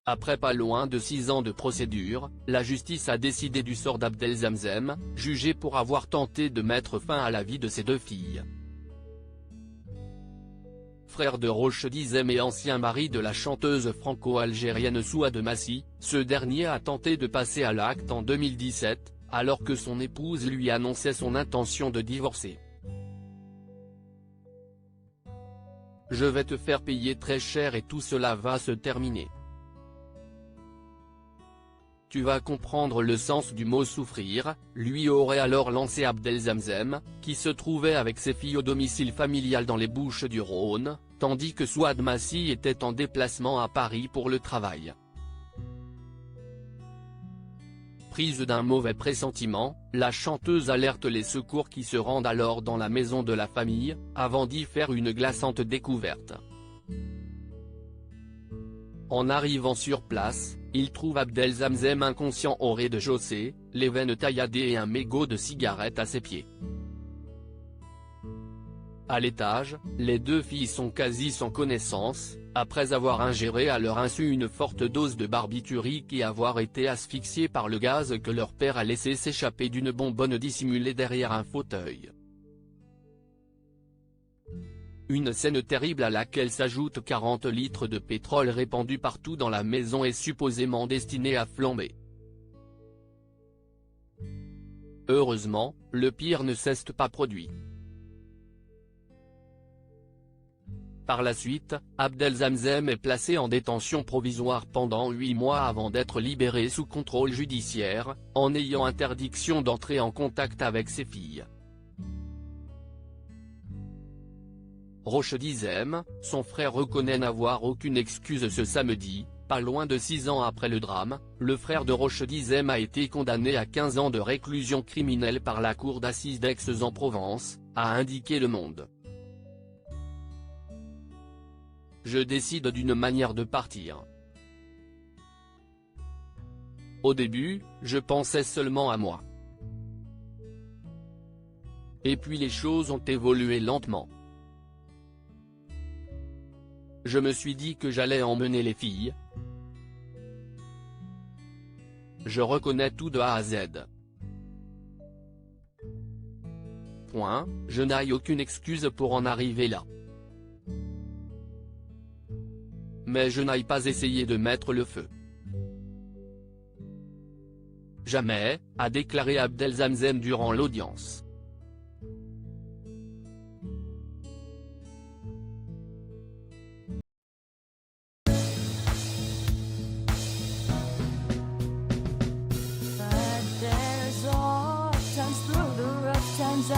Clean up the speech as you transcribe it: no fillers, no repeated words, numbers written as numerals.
Après pas loin de 6 ans de procédure, la justice a décidé du sort d'Abdelzamzem, jugé pour avoir tenté de mettre fin à la vie de ses 2 filles. Frère de Roche Dizem et ancien mari de la chanteuse franco-algérienne Souad Massi, ce dernier a tenté de passer à l'acte en 2017, alors que son épouse lui annonçait son intention de divorcer. « Je vais te faire payer très cher et tout cela va se terminer. Tu vas comprendre le sens du mot souffrir », lui aurait alors lancé Abdelzamzem, qui se trouvait avec ses filles au domicile familial dans les Bouches-du-Rhône, tandis que Souad Massi était en déplacement à Paris pour le travail. Prise d'un mauvais pressentiment, la chanteuse alerte les secours qui se rendent alors dans la maison de la famille, avant d'y faire une glaçante découverte. En arrivant sur place, il trouve Abdelzamzem inconscient au rez-de-chaussée, les veines tailladées et un mégot de cigarette à ses pieds. À l'étage, les 2 filles sont quasi sans connaissance, après avoir ingéré à leur insu une forte dose de barbiturique et avoir été asphyxiées par le gaz que leur père a laissé s'échapper d'une bonbonne dissimulée derrière un fauteuil. Une scène terrible à laquelle s'ajoutent 40 litres de pétrole répandus partout dans la maison et supposément destinés à flamber. Heureusement, le pire ne s'est pas produit. Par la suite, Abdelzamzem est placé en détention provisoire pendant 8 mois avant d'être libéré sous contrôle judiciaire, en ayant interdiction d'entrer en contact avec ses filles. Roche Dizem, son frère reconnaît n'avoir aucune excuse ce samedi, pas loin de 6 ans après le drame, le frère de Roche Dizem a été condamné à 15 ans de réclusion criminelle par la cour d'assises d'Aix-en-Provence, a indiqué Le Monde. Je décide d'une manière de partir. Au début, je pensais seulement à moi. Et puis les choses ont évolué lentement. Je me suis dit que j'allais emmener les filles. Je reconnais tout de A à Z. Point, je n'ai aucune excuse pour en arriver là. Mais je n'ai pas essayé de mettre le feu. Jamais, a déclaré Abdelzamzem durant l'audience. But there's all times through the rough times